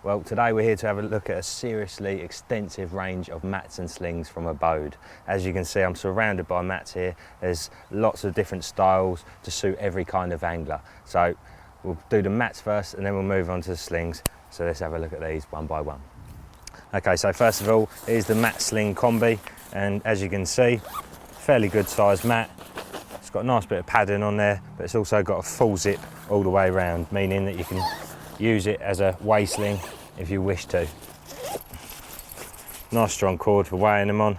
Well, today we're here to have a look at a seriously extensive range of mats and slings from Abode. As you can see, I'm surrounded by mats here. There's lots of different styles to suit every kind of angler. So we'll do the mats first and then we'll move on to the slings. So let's have a look at these one by one. Okay, so first of all, here's the mat Sling Combi, and as you can see, fairly good sized mat. It's got a nice bit of padding on there, but it's also got a full zip all the way around, meaning that you can use it as a weigh sling if you wish to. Nice strong cord for weighing them on.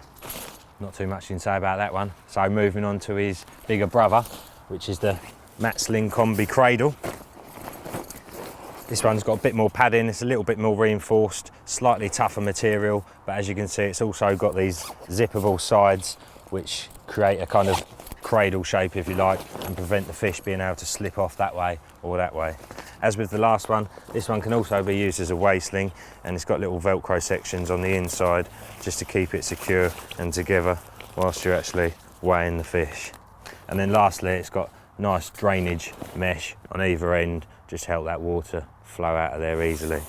Not too much you can say about that one. So moving on to his bigger brother, which is the mat Sling Combi Cradle. This one's got a bit more padding, it's a little bit more reinforced, slightly tougher material, but as you can see, it's also got these zippable sides, which create a kind of cradle shape, if you like, and prevent the fish being able to slip off that way or that way. As with the last one, this one can also be used as a weigh sling, and it's got little Velcro sections on the inside just to keep it secure and together whilst you're actually weighing the fish. And then lastly, it's got nice drainage mesh on either end, just to help that water flow out of there easily.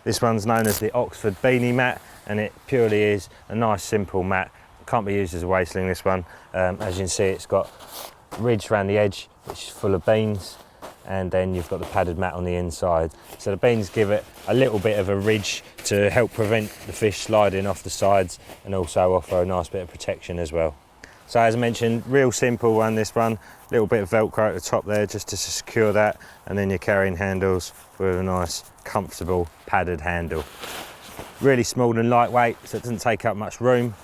This one's known as the Oxford Beanie mat, and it purely is a nice simple mat. Can't be used as a weigh sling, this one. As you can see, it's got ridge around the edge, which is full of beans, and then you've got the padded mat on the inside. So the beans give it a little bit of a ridge to help prevent the fish sliding off the sides, and also offer a nice bit of protection as well. So as I mentioned, real simple one, this one. Little bit of Velcro at the top there just to secure that, and then your carrying handles with a nice comfortable padded handle. Really small and lightweight, so it doesn't take up much room.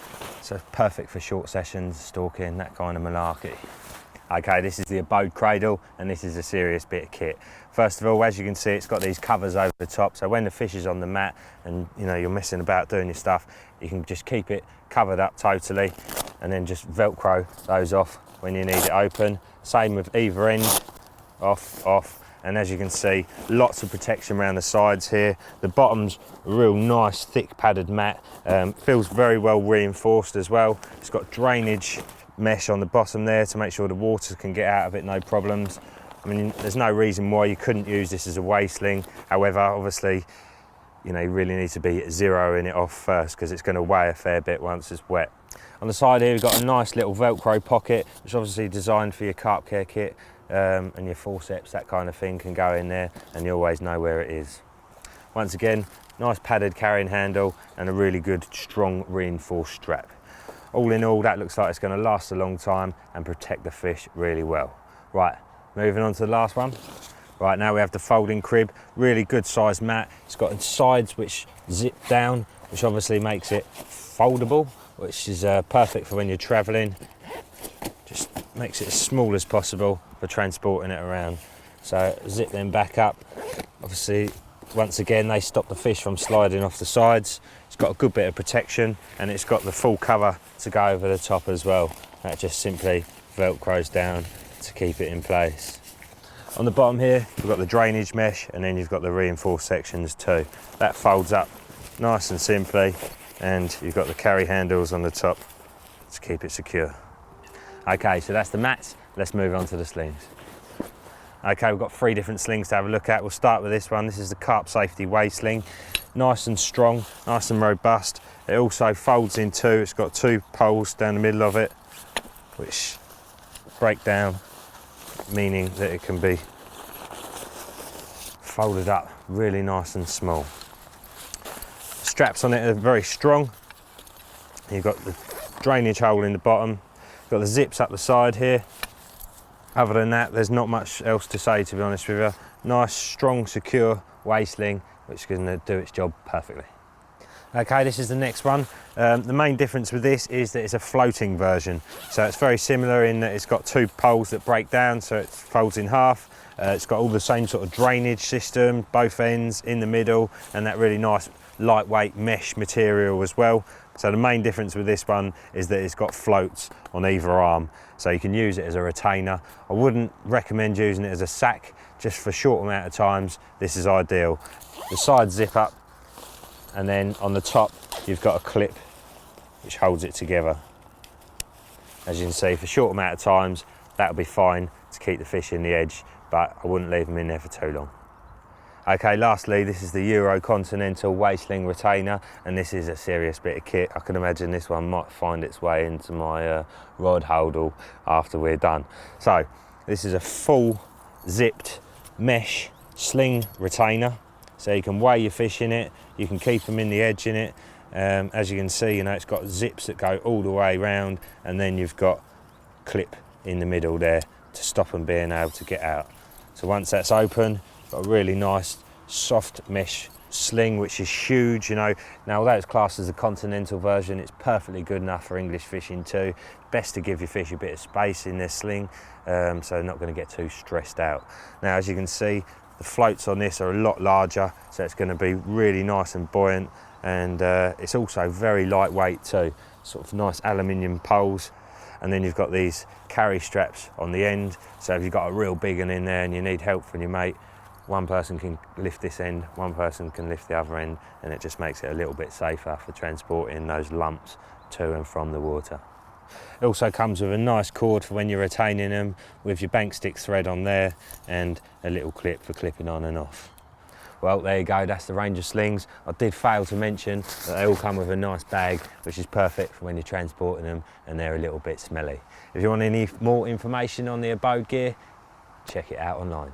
So perfect for short sessions, stalking, that kind of malarkey. Okay, this is the Abode Cradle, and this is a serious bit of kit. First of all, as you can see, it's got these covers over the top, so when the fish is on the mat and you're messing about doing your stuff, you can just keep it covered up totally, and then just Velcro those off when you need it open. Same with either end, off, off. And as you can see, lots of protection around the sides here. The bottom's a real nice, thick padded mat. Feels very well reinforced as well. It's got drainage mesh on the bottom there to make sure the water can get out of it, no problems. I mean, there's no reason why you couldn't use this as a weigh sling. However, obviously, you really need to be zeroing it off first, because it's going to weigh a fair bit once it's wet. On the side here, we've got a nice little Velcro pocket, which is obviously designed for your carp care kit, and your forceps, that kind of thing can go in there, and you always know where it is. Once again, nice padded carrying handle and a really good, strong, reinforced strap. All in all, that looks like it's going to last a long time and protect the fish really well. Right, moving on to the last one. Right, now we have the folding crib, really good sized mat. It's got sides which zip down, which obviously makes it foldable, which is perfect for when you're traveling. Just makes it as small as possible for transporting it around. So zip them back up. Obviously, once again, they stop the fish from sliding off the sides. It's got a good bit of protection, and it's got the full cover to go over the top as well. That just simply Velcros down to keep it in place. On the bottom here, we've got the drainage mesh, and then you've got the reinforced sections too. That folds up nice and simply, and you've got the carry handles on the top to keep it secure. Okay, so that's the mats. Let's move on to the slings. Okay, we've got 3 different slings to have a look at. We'll start with this one. This is the Carp Safety Weigh Sling. Nice and strong, nice and robust. It also folds in 2. It's got 2 poles down the middle of it, which break down, meaning that it can be folded up really nice and small. The straps on it are very strong. You've got the drainage hole in the bottom. Got the zips up the side here. Other than that, there's not much else to say, to be honest with you. Nice, strong, secure weigh sling, which is going to do its job perfectly. Okay, this is the next one. The main difference with this is that it's a floating version. So it's very similar in that it's got 2 poles that break down, so it folds in half. It's got all the same sort of drainage system, both ends, in the middle, and that really nice lightweight mesh material as well. So the main difference with this one is that it's got floats on either arm, so you can use it as a retainer. I wouldn't recommend using it as a sack. Just for a short amount of times, this is ideal. The sides zip up, and then on the top you've got a clip which holds it together. As you can see, for a short amount of times, that'll be fine to keep the fish in the edge, but I wouldn't leave them in there for too long. Okay, lastly, this is the European Continental waist sling retainer, and this is a serious bit of kit. I can imagine this one might find its way into my rod holdall after we're done. So this is a full zipped mesh sling retainer, so you can weigh your fish in it, you can keep them in the edge in it. As you can see, it's got zips that go all the way round, and then you've got clip in the middle there to stop them being able to get out. So once that's open, got a really nice soft mesh sling, which is huge. Now although it's classed as a continental version, it's perfectly good enough for English fishing too. Best to give your fish a bit of space in their sling, so they're not going to get too stressed out. Now, as you can see, the floats on this are a lot larger, so it's going to be really nice and buoyant, and it's also very lightweight too. Sort of nice aluminium poles. And then you've got these carry straps on the end, so if you've got a real big one in there and you need help from your mate, one person can lift this end, one person can lift the other end, and it just makes it a little bit safer for transporting those lumps to and from the water. It also comes with a nice cord for when you're retaining them, with your bank stick thread on there, and a little clip for clipping on and off. Well, there you go, that's the range of slings. I did fail to mention that they all come with a nice bag, which is perfect for when you're transporting them and they're a little bit smelly. If you want any more information on the Abode gear, check it out online.